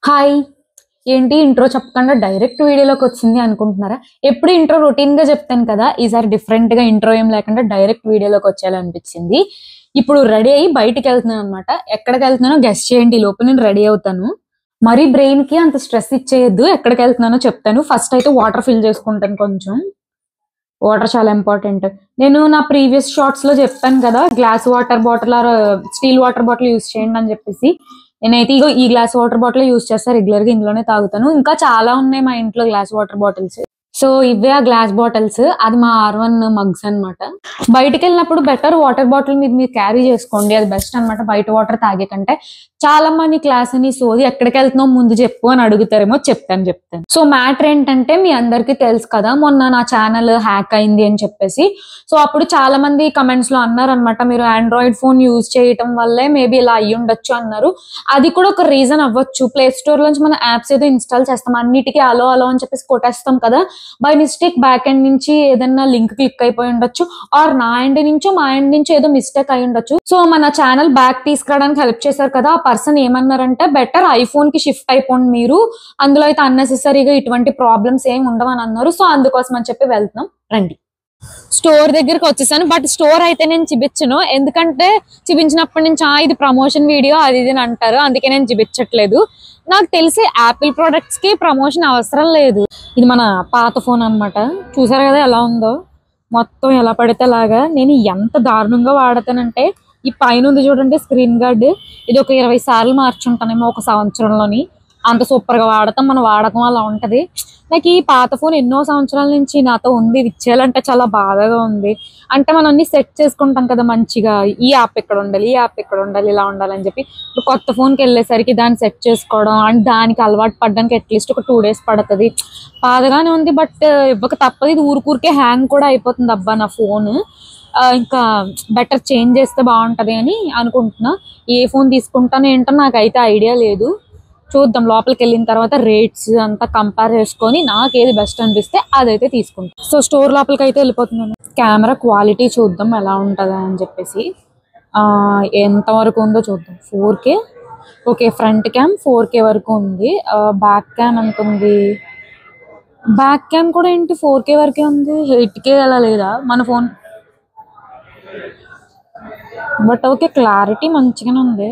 Hi! ఏంటి intro చెప్పకుండా direct వీడియోలోకి వచ్చింది అనుకుంటున్నారా? ఎప్పుడు ఇంట్రో రొటీన్‌గా చెప్తాను కదా! ఈసారి డిఫరెంట్‌గా ఇంట్రో ఏం లేకుండా డైరెక్ట్ వీడియోలోకి వచ్చేయాలనిపించింది. ఇప్పుడు రెడీ అయ్యి బయటికెళ్తున్నాననమాట. ఎక్కడికెళ్తున్నానో గెస్ చేయండి ఈలోపు నేను రెడీ అవుతాను. మరీ బ్రెయిన్‌కి అంత స్ట్రెస్ ఇచ్చేయొద్దు. ఎక్కడికెళ్తున్నానో చెప్తాను. ఫస్ట్ అయితే వాటర్ ఫిల్ చేసుకుంటాను కొంచెం. వాటర్ చాలా ఇంపార్టెంట్. నేను నా ప్రీవియస్ షార్ట్స్‌లో చెప్పాను కదా! Glass water bottle or steel water bottle use చేయండి అని చెప్పేసి. నేనైతే ఇగో ఈ గ్లాస్ వాటర్ బాటిలే యూజ్ చేస్తా. రెగ్యులర్‌గా ఇందులోనే తాగుతాను. ఇంకా చాలా ఉన్నాయి మా ఇంట్లో గ్లాస్ వాటర్ బాటిల్స్. సో, ఇవే ఆ గ్లాస్ బాటిల్స్. అది మా R1 మగ్స్ అన్నమాట. బయటికెళ్ళినప్పుడు బెటర్ వాటర్ బాటిల్ మీరు క్యారీ చేసుకోండి. అది బెస్ట్ అన్నమాట. బయట వాటర్ తాగే కంటే. చాలా మంది క్లాస్ అని సోది ఎక్కడికెళ్తున్నావు ముందు చెప్పు అని అడుగుతారేమో చెప్తాను. సో, మ్యాటర్ ఏంటంటే మీ అందరికీ తెలుసు కదా! మొన్న నా ఛానల్ హ్యాక్ అయింది అని చెప్పేసి. సో, అప్పుడు చాలా మంది కమెంట్స్‌లో అన్నారన్నమాట. మీరు ఆండ్రాయిడ్ ఫోన్ యూజ్ చేయటం వల్లే మేబీ ఇలా అయ్యుండొచ్చు అన్నారు. అది కూడా ఒక రీజన్ అవ్వచ్చు. ప్లే స్టోర్ నుంచి మనం యాప్స్ ఏదో ఇన్‌స్టాల్ చేస్తాం. అన్నిటికి అలో అని చెప్పేసి కొట్టేస్తాం కదా! బై మిస్టేక్ బ్యాక్ ఎండ్ నుంచి ఏదన్నా లింక్ క్లిక్ అయిపోయి ఉండొచ్చు. ఆర్ నా ఎండ్ నుంచో, మా ఎండ్ నుంచో ఏదో మిస్టేక్ అయి ఉండొచ్చు. సో, మన ఛానల్ బ్యాక్ తీసుకురావడానికి హెల్ప్ చేశారు కదా! ఆ పర్సన్ ఏమన్నారంటే బెటర్ ఐఫోన్ కి షిఫ్ట్ అయిపోండి మీరు. అందులో అయితే అన్నెసెసరీగా ఇటువంటి ప్రాబ్లమ్స్ ఏమి ఉండవని అన్నారు. సో, అందుకోసం అని చెప్పి వెళ్తున్నాం. రండి. స్టోర్ దగ్గరికి వచ్చేసాను. బట్ స్టోర్ అయితే నేను చూపించను. ఎందుకంటే చూపించినప్పటి నుంచి ఇది ప్రమోషన్ వీడియో అది ఇది అని అంటారు. అందుకే నేను చూపించట్లేదు. నాకు తెలిసి యాపిల్ ప్రొడక్ట్స్ కి ప్రమోషన్ అవసరం లేదు. ఇది మన పాత ఫోన్ అన్నమాట. చూసారు కదా ఎలా ఉందో. మొత్తం ఎలా పడితే అలాగా. నేను ఎంత దారుణంగా వాడతానంటే ఈ పైన ఉంది చూడండి స్క్రీన్ గార్డ్. ఇది ఒక 20 సార్లు మార్చుంటానేమో ఒక సంవత్సరంలోని. అంత సూపర్ గా వాడతాం. మన వాడకం అలా ఉంటది. నాకు ఈ పాత ఫోన్ ఎన్నో సంవత్సరాల నుంచి నాతో ఉంది. ఇది ఇచ్చేయాలంటే చాలా బాధగా ఉంది. అంటే మనం అన్ని సెట్ చేసుకుంటాం కదా మంచిగా. ఈ యాప్ ఇక్కడ ఉండాలి, ఈ యాప్ ఇక్కడ ఉండాలి, ఇలా ఉండాలని చెప్పి. ఇప్పుడు కొత్త ఫోన్కి వెళ్ళేసరికి దాన్ని సెట్ చేసుకోవడం అండ్ దానికి అలవాటు పడడానికి అట్లీస్ట్ ఒక 2 days పడుతుంది. బాధగానే ఉంది. బట్ ఇవ్వక తప్పదు. ఇది ఊరికే హ్యాంగ్ కూడా అయిపోతుంది అబ్బా నా ఫోన్. ఇంకా బెటర్ చేంజ్ చేస్తే బాగుంటది అని అనుకుంటున్నా. ఏ ఫోన్ తీసుకుంటానో ఏంటో నాకైతే ఐడియా లేదు. చూద్దాం లోపలికి వెళ్ళిన తర్వాత రేట్స్ అంతా కంపేర్ చేసుకొని నాకు ఏది బెస్ట్ అనిపిస్తే అదైతే తీసుకుంటాం. సో స్టోర్ లోపలికి అయితే వెళ్ళిపోతున్నాను. కెమెరా క్వాలిటీ చూద్దాం ఎలా ఉంటుందా అని చెప్పేసి. ఎంత వరకు ఉందో చూద్దాం. 4K okay. Front cam 4K వరకు ఉంది. బ్యాక్ క్యామ్ ఎంత ఉంది? బ్యాక్ క్యామ్ కూడా ఏంటి 4K వరకే ఉంది. 8K అలా లేదా మన ఫోన్? బట్ ఓకే క్లారిటీ మంచిగానే ఉంది.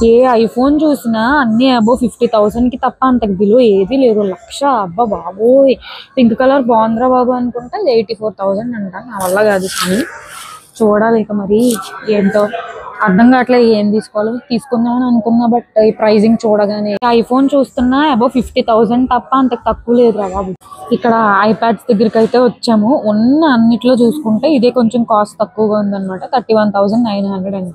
ఏ ఐఫోన్ చూసినా అన్ని అబోవ్ 50,000 కి తప్ప అంతకు బిలో ఏది లేదు. 1,00,000 అబ్బా బాబోయ్. పింక్ కలర్ బాగుందిరా బాబు అనుకుంటే 84,000 అంట. నా వల్ల కాదు కానీ చూడాలి ఇక మరి ఏంటో అర్థం కావట్లేదు. ఏం తీసుకోవాలో తీసుకుందామని అనుకున్నా. బట్ ఈ ప్రైజింగ్ చూడగానే ఐఫోన్ చూస్తున్నా అబోవ్ 50,000 తప్ప అంతకు తక్కువ లేదురా బాబు. ఇక్కడ ఐప్యాడ్స్ దగ్గరికి అయితే వచ్చాము. ఉన్న అన్నిట్లో చూసుకుంటే ఇదే కొంచెం కాస్ట్ తక్కువగా ఉందన్నమాట. 31,900 అంట.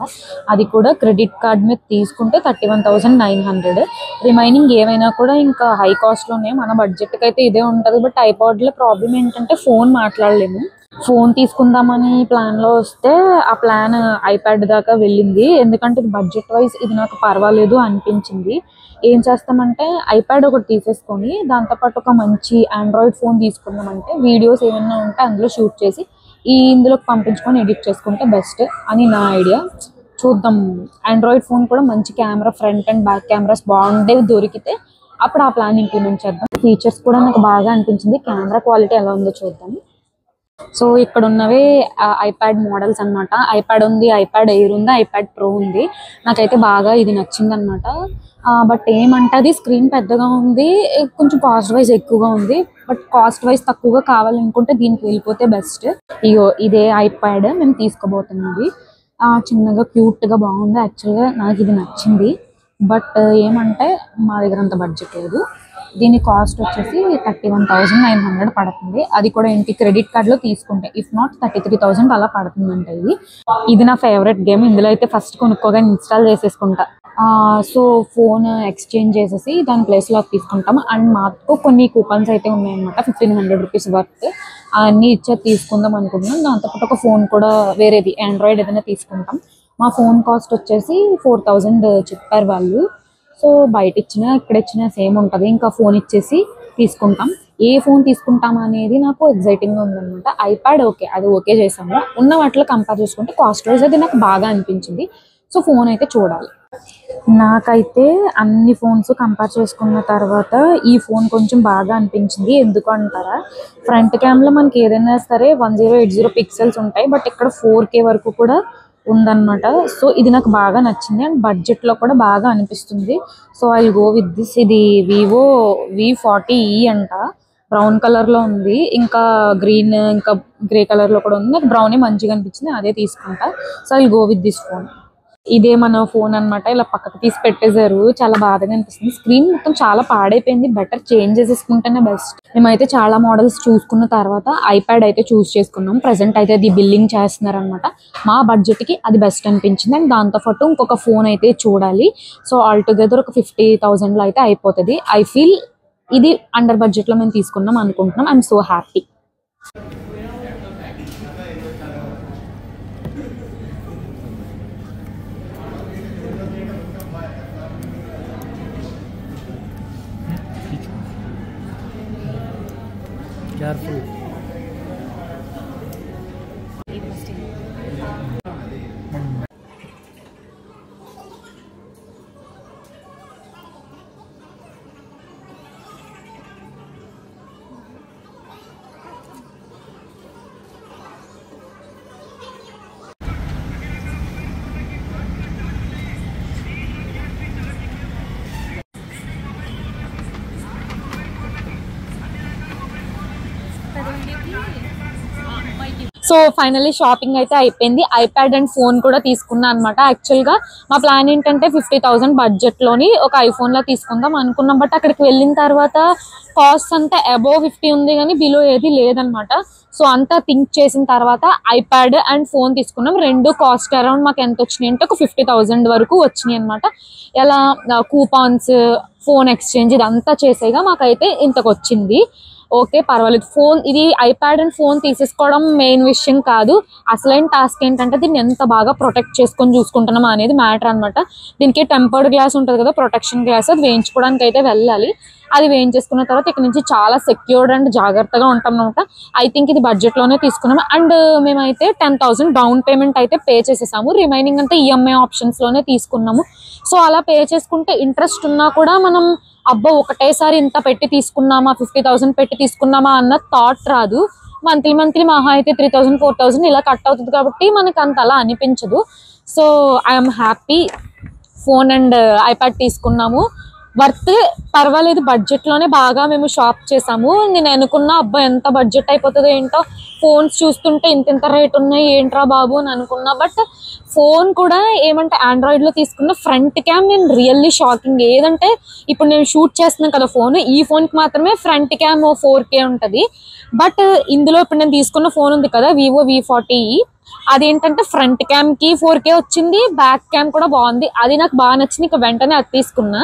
అది కూడా క్రెడిట్ కార్డ్ మీద తీసుకుంటే 31,900. రిమైనింగ్ ఏమైనా కూడా ఇంకా హై కాస్ట్ లోనే. మన బడ్జెట్ కి అయితే ఇదే ఉంటది. బట్ ఐపాడ్ లో ప్రాబ్లం ఏంటంటే ఫోన్ మాట్లాడలేము. ఫోన్ తీసుకుందామని ప్లాన్ లో వస్తే ఆ ప్లాన్ ఐప్యాడ్ దాకా వెళ్ళింది. ఎందుకంటే ఇది బడ్జెట్ వైజ్ ఇది నాకు పర్వాలేదు అనిపించింది. ఏం చేస్తామంటే ఐప్యాడ్ ఒకటి తీసేసుకొని దాంతోపాటు ఒక మంచి ఆండ్రాయిడ్ ఫోన్ తీసుకుందామంటే వీడియోస్ ఏమైనా ఉంటే అందులో షూట్ చేసి ఇందులోకి పంపించుకొని ఎడిట్ చేసుకుంటే బెస్ట్ అని నా ఐడియా. చూద్దాం. ఆండ్రాయిడ్ ఫోన్ కూడా మంచి camera front and back cameras బాగుండేవి దొరికితే అప్పుడు ఆ ప్లాన్ ఇంప్లిమెంట్ చేద్దాం. ఫీచర్స్ కూడా నాకు బాగా అనిపించింది. కెమెరా క్వాలిటీ ఎలా ఉందో చూద్దాం. సో ఇక్కడ ఉన్నవే ఐప్యాడ్ మోడల్స్ అన్నమాట. ఐప్యాడ్ ఉంది, ఐప్యాడ్ ఎయిర్ ఉంది, ఐప్యాడ్ ప్రో ఉంది. నాకైతే బాగా ఇది నచ్చింది అనమాట. బట్ ఏమంటే అది స్క్రీన్ పెద్దగా ఉంది. కొంచెం కాస్ట్ వైజ్ ఎక్కువగా ఉంది. బట్ కాస్ట్ వైజ్ తక్కువగా కావాలనుకుంటే దీనికి వెళ్ళిపోతే బెస్ట్. ఇగో ఇదే ఐప్యాడ్ మేము తీసుకోబోతున్నది. చిన్నగా క్యూట్గా బాగుంది. యాక్చువల్గా నాకు ఇది నచ్చింది. బట్ ఏమంటే మా దగ్గర అంత బడ్జెట్ లేదు. దీని కాస్ట్ వచ్చేసి 31,900 పడుతుంది. అది కూడా ఏంటి క్రెడిట్ కార్డ్ లో తీసుకుంటే ఇఫ్ నాట్ 33,000 అలా పడుతుందంట. ఇది నా ఫేవరెట్ గేమ్. ఇందులో అయితే ఫస్ట్ కొనుక్కోగా ఇన్స్టాల్ చేసేసుకుంటా. సో ఫోన్ ఎక్స్చేంజ్ చేసేసి దాని ప్లేస్ లో తీసుకుంటాం. అండ్ మాకు కొన్ని కూపన్స్ అయితే ఉన్నాయన్నమాట. 1,500 రూపీస్ వర్త్ అన్ని ఇచ్చే తీసుకుందాం అనుకుంటున్నాం. దాంతోపాటు ఒక ఫోన్ కూడా వేరేది ఆండ్రాయిడ్ ఏదైనా తీసుకుంటాం. మా ఫోన్ కాస్ట్ వచ్చేసి 4,000 చెప్పారు వాళ్ళు. సో బయట ఇచ్చినా ఇక్కడ ఇచ్చినా సేమ్ ఉంటుంది. ఇంకా ఫోన్ ఇచ్చేసి తీసుకుంటాం. ఏ ఫోన్ తీసుకుంటాం అనేది నాకు ఎగ్జైటింగ్గా ఉందన్నమాట. ఐప్యాడ్ ఓకే, అది ఓకే చేసాము. ఉన్న వాటిలో కంపేర్ చేసుకుంటే కాస్ట్ వైజ్ అది నాకు బాగా అనిపించింది. సో ఫోన్ అయితే చూడాలి. నాకైతే అన్ని ఫోన్స్ కంపేర్ చేసుకున్న తర్వాత ఈ ఫోన్ కొంచెం బాగా అనిపించింది. ఎందుకు అంటారా, ఫ్రంట్ కెమెరాలో మనకి ఏదైనా సరే 1080 పిక్సెల్స్ ఉంటాయి, బట్ ఇక్కడ 4K వరకు కూడా ఉందన్నమాట. సో ఇది నాకు బాగా నచ్చింది అండ్ బడ్జెట్లో కూడా బాగా అనిపిస్తుంది. So I go with this. ఇది వివో V40e అంట, బ్రౌన్ కలర్లో ఉంది, ఇంకా గ్రీన్ ఇంకా గ్రే కలర్లో కూడా ఉంది. నాకు బ్రౌనే మంచిగా అనిపించింది, అదే తీసుకుంటా. So I go with this phone. ఇదే మన ఫోన్ అన్నమాట. ఇలా పక్కకు తీసి పెట్టేశారు, చాలా బాధగా అనిపిస్తుంది. స్క్రీన్ మొత్తం చాలా పాడైపోయింది, బెటర్ చేంజ్ చేసేసుకుంటేనే బెస్ట్. మేమైతే చాలా మోడల్స్ చూసుకున్న తర్వాత ఐప్యాడ్ అయితే చూస్ చేసుకున్నాం. ప్రెసెంట్ అయితే అది బిల్లింగ్ చేస్తున్నారు అనమాట. మా బడ్జెట్కి అది బెస్ట్ అనిపించింది అండ్ దాంతోపాటు ఇంకొక ఫోన్ అయితే చూడాలి. సో ఆల్ టుగెదర్ ఒక 50,000లో అయితే అయిపోతుంది. ఐ ఫీల్ ఇది అండర్ బడ్జెట్లో మేము తీసుకున్నాం అనుకుంటున్నాం. I'm so happy. Careful. So finally shopping అయితే అయిపోయింది. ఐప్యాడ్ అండ్ ఫోన్ కూడా తీసుకున్నా అనమాట. యాక్చువల్గా మా ప్లాన్ ఏంటంటే 50,000 బడ్జెట్లోని ఒక ఐఫోన్లో తీసుకుందాం అనుకున్నాం, బట్ అక్కడికి వెళ్ళిన తర్వాత కాస్ట్ అంతా అబోవ్ 50 ఉంది కానీ బిలో ఏది లేదనమాట. సో అంతా థింక్ చేసిన తర్వాత ఐప్యాడ్ అండ్ ఫోన్ తీసుకున్నాం. రెండు కాస్ట్ అరౌండ్ మాకు ఎంత వచ్చినాయి అంటే ఒక 50,000 వరకు వచ్చినాయి అనమాట. ఎలా కూపాన్స్, ఫోన్ ఎక్స్చేంజ్ ఇదంతా చేసేగా మాకైతే ఇంతకు వచ్చింది. ఓకే పర్వాలేదు. ఫోన్ ఇది ఐప్యాడ్ అండ్ ఫోన్ తీసేసుకోవడం మెయిన్ విషయం కాదు. అసలైన టాస్క్ ఏంటంటే దీన్ని ఎంత బాగా ప్రొటెక్ట్ చేసుకొని చూసుకుంటున్నామా అనేది మ్యాటర్ అనమాట. దీనికి టెంపర్డ్ గ్లాస్ ఉంటుంది కదా, ప్రొటెక్షన్ గ్లాస్, అది వేయించుకోవడానికి అయితే వెళ్ళాలి. అది వేయించేసుకున్న తర్వాత ఇక్కడ నుంచి చాలా సెక్యూర్డ్ అండ్ జాగ్రత్తగా ఉంటాం అనమాట. ఐ థింక్ ఇది బడ్జెట్లోనే తీసుకున్నాము. అండ్ మేమైతే 10,000 డౌన్ పేమెంట్ అయితే పే చేసేసాము. రిమైనింగ్ అంతా ఈఎంఐ ఆప్షన్స్లోనే తీసుకున్నాము. సో అలా పే చేసుకుంటే ఇంట్రెస్ట్ ఉన్నా కూడా మనం అబ్బా ఒకటేసారి ఇంత పెట్టి తీసుకున్నామా, 50,000 పెట్టి తీసుకున్నామా అన్న థాట్ రాదు. మంత్లీ మహా అయితే 3,000 4,000 ఇలా కట్ అవుతుంది కాబట్టి మనకు అంత అలా అనిపించదు. So I'm happy. Phone and iPad తీసుకున్నాము, వర్త్ పర్వాలేదు. బడ్జెట్లోనే బాగా మేము షాప్ చేసాము. నేను అనుకున్నా అబ్బా ఎంత బడ్జెట్ అయిపోతుందో ఏంటో, ఫోన్స్ చూస్తుంటే ఇంత రేట్ ఉన్నాయి ఏంట్రా బాబు అని అనుకున్నా. బట్ ఫోన్ కూడా ఏమంటే ఆండ్రాయిడ్లో తీసుకున్న ఫ్రంట్ క్యామ్ నేను రియల్లీ షాకింగ్. ఏదంటే ఇప్పుడు నేను షూట్ చేస్తున్నాను కదా ఫోన్, ఈ ఫోన్కి మాత్రమే ఫ్రంట్ క్యామ్ 4K ఉంటుంది. బట్ ఇందులో ఇప్పుడు నేను తీసుకున్న ఫోన్ ఉంది కదా వివో V40e, అదేంటంటే ఫ్రంట్ క్యామ్కి 4K వచ్చింది, బ్యాక్ క్యామ్ కూడా బాగుంది. అది నాకు బాగా నచ్చింది, ఇక వెంటనే అది తీసుకున్నా.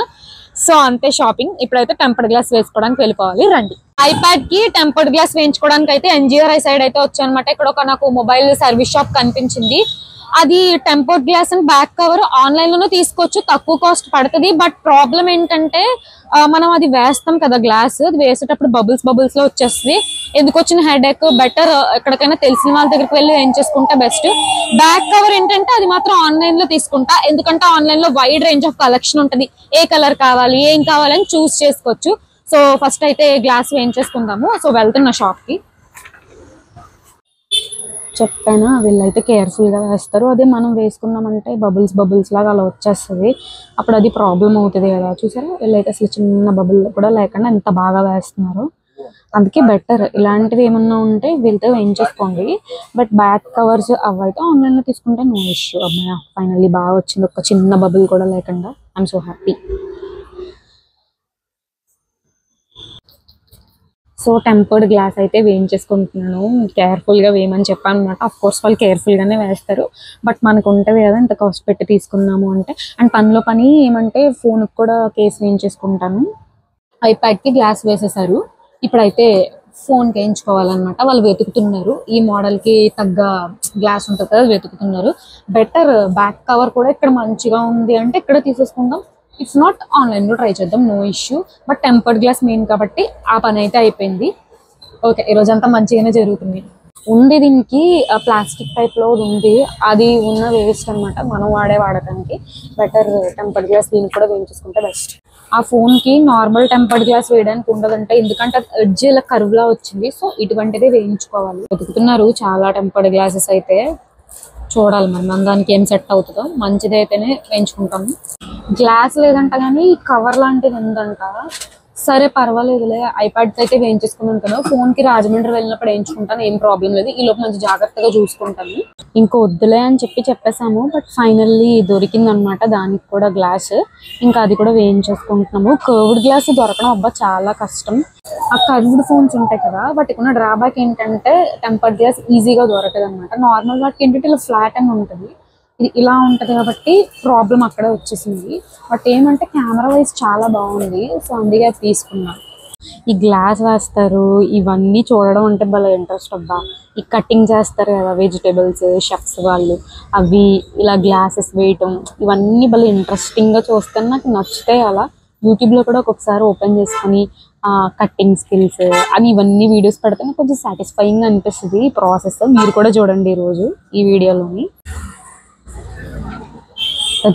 సో అంతే షాపింగ్. ఇప్పుడైతే టెంపర్డ్ గ్లాస్ వేసుకోవడానికి వెళ్ళిపోవాలి, రండి. ఐప్యాడ్ కి టెంపర్డ్ గ్లాస్ వేయించుకోవడానికి అయితే NGRI సైడ్ అయితే వచ్చానమాట. ఇక్కడ ఒక నాకు మొబైల్ సర్వీస్ షాప్ కనిపించింది. అది tempered glass and back cover online లోనే తీసుకోవచ్చు, తక్కువ కాస్ట్ పడుతుంది. బట్ ప్రాబ్లం ఏంటంటే మనం అది వేస్తాం కదా గ్లాస్, అది వేసేటప్పుడు బబుల్స్ లో వచ్చేస్తుంది. ఎందుకు వచ్చిన హెడేక్, బెటర్ ఎక్కడికైనా తెలిసిన వాళ్ళ దగ్గరికి వెళ్ళి ఏం చేసుకుంటే బెస్ట్. బ్యాక్ కవర్ ఏంటంటే అది మాత్రం ఆన్లైన్ లో తీసుకుంటా, ఎందుకంటే ఆన్లైన్ లో వైడ్ రేంజ్ ఆఫ్ కలెక్షన్ ఉంటుంది. ఏ కలర్ కావాలి ఏం కావాలని చూస్ చేసుకోవచ్చు. సో ఫస్ట్ అయితే గ్లాస్ వేయించేసుకుందాము. సో వెళ్తున్న షాప్ కి. చెప్పాను వీళ్ళైతే కేర్ఫుల్గా వేస్తారు. అదే మనం వేసుకున్నామంటే బబుల్స్ లాగా అలా వచ్చేస్తుంది, అప్పుడు అది ప్రాబ్లం అవుతుంది కదా. చూసారా వీళ్ళైతే అసలు చిన్న బబుల్ కూడా లేకుండా ఎంత బాగా వేస్తున్నారు. అందుకే బెటర్ ఇలాంటివి ఏమన్నా ఉంటే వీళ్ళతో వేయించేసుకోండి. బట్ బ్యాక్ కవర్స్ అవైతే ఆన్లైన్లో తీసుకుంటే నో ఇష్యూ. అమ్మాయి ఫైనల్లీ బాగా వచ్చింది, ఒక చిన్న బబుల్ కూడా లేకుండా. I'm so happy. So tempered glass అయితే వేయించేసుకుంటున్నాను. కేర్ఫుల్గా వేయమని చెప్పాను అనమాట. ఆఫ్ కోర్స్ వాళ్ళు కేర్ఫుల్గానే వేస్తారు, బట్ మనకు ఉంటుంది కదా ఇంత కాస్ట్ పెట్టి తీసుకున్నాము అంటే. అండ్ పనిలో పని ఏమంటే ఫోన్కి కూడా కేసు వేయించేసుకుంటాను. ఐప్యాడ్కి గ్లాస్ వేసేసారు, ఇప్పుడైతే ఫోన్కి వేయించుకోవాలన్నమాట. వాళ్ళు వెతుకుతున్నారు, ఈ మోడల్కి తగ్గ గ్లాస్ ఉంటుంది కదా వెతుకుతున్నారు. బెటర్ బ్యాక్ కవర్ కూడా ఇక్కడ మంచిగా ఉంది అంటే ఇక్కడ తీసేసుకుందాం. ఇఫ్ నాట్ ఆన్లైన్లో ట్రై చేద్దాం, no issue. But tempered glass main కాబట్టి ఆ పని అయితే అయిపోయింది. ఓకే, ఈరోజంతా మంచిగానే జరుగుతుంది. ఉంది దీనికి ప్లాస్టిక్ టైప్ లో ఉంది, అది ఉన్న వేస్ట్ అనమాట మనం వాడటానికి. బెటర్ టెంపర్డ్ గ్లాస్ దీనికి కూడా వేయించుకుంటే బెస్ట్. ఆ ఫోన్ కి నార్మల్ టెంపర్డ్ గ్లాస్ వేయడానికి ఉండదంటే, ఎందుకంటే ఎడ్జ్ ఇలా కర్వ్ లా వచ్చింది. సో ఇటువంటిదే వేయించుకోవాలి. వెతుకుతున్నారు చాలా టెంపర్డ్ గ్లాసెస్ అయితే, చూడాలి మరి మన దానికి ఏం సెట్ అవుతుందో. మంచిది అయితేనే వేయించుకుంటాము. గ్లాస్ లేదంట కానీ కవర్ లాంటిది ఉందంట. సరే పర్వాలేదులే, ఐప్యాడ్కి అయితే వేయించేసుకున్నాను కదా, ఫోన్ కి రాజమండ్రి వెళ్ళినప్పుడు వేయించుకుంటాను, ఏం ప్రాబ్లం లేదు. ఈ లోపు మంచి జాగ్రత్తగా చూసుకుంటాను. ఇంకో వద్దులే అని చెప్పేసాము, బట్ ఫైనల్లీ దొరికింది అనమాట దానికి కూడా గ్లాస్. ఇంకా అది కూడా వేయించేసుకుంటున్నాము. కర్వ్డ్ గ్లాస్ దొరకడం అబ్బా చాలా కష్టం. ఆ కర్వ్డ్ ఫోన్స్ ఉంటాయి కదా, వాటికి ఉన్న డ్రాబ్యాక్ ఏంటంటే టెంపర్డ్ గ్లాస్ ఈజీగా దొరకదు అనమాట. నార్మల్ వాటికి ఏంటంటే ఇలా ఫ్లాట్ అని ఉంటుంది, ఇది ఇలా ఉంటది కాబట్టి ప్రాబ్లం అక్కడే వచ్చేసింది. బట్ ఏమంటే కెమెరా వైజ్ చాలా బాగుంది, సో అందుకే తీసుకున్నాను. ఈ గ్లాస్ వేస్తారు, ఇవన్నీ చూడడం అంటే భలే ఇంట్రెస్ట్ అబ్బా. ఈ కటింగ్ చేస్తారు కదా వెజిటేబుల్స్, షెఫ్స్ వాళ్ళు, అవి ఇలా గ్లాసెస్ వేయటం, ఇవన్నీ భలే ఇంట్రెస్టింగ్గా చూస్తాను, నాకు నచ్చుతాయి. అలా యూట్యూబ్లో కూడా ఒక్కొక్కసారి ఓపెన్ చేసుకొని కట్టింగ్ స్కిల్స్ అవి ఇవన్నీ వీడియోస్ పెడితే నాకు కొంచెం సాటిస్ఫైయింగ్ అనిపిస్తుంది ఈ ప్రాసెస్. మీరు కూడా చూడండి ఈరోజు ఈ వీడియోలోని.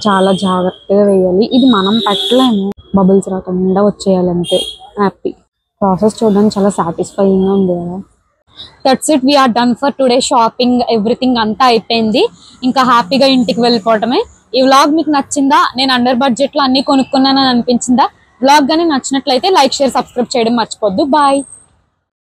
చాలా జాగ్రత్తగా వేయాలి, ఇది మనం పెట్టలేము, బబుల్స్ రాకుండా వచ్చేయాలి అంతే. హ్యాపీ ప్రాసెస్ చూడడానికి చాలా సాటిస్ఫైయింగ్గా ఉంది కదా. That's it, we're done for today. Shopping everything అంతా అయిపోయింది, ఇంకా హ్యాపీగా ఇంటికి వెళ్ళిపోవటమే. ఈ వ్లాగ్ మీకు నచ్చిందా? నేను అండర్ బడ్జెట్లో అన్ని కొనుక్కున్నానని అనిపించిందా? వ్లాగ్ కానీ నచ్చినట్లయితే లైక్, షేర్, సబ్స్క్రైబ్ చేయడం మర్చిపోద్దు. బాయ్.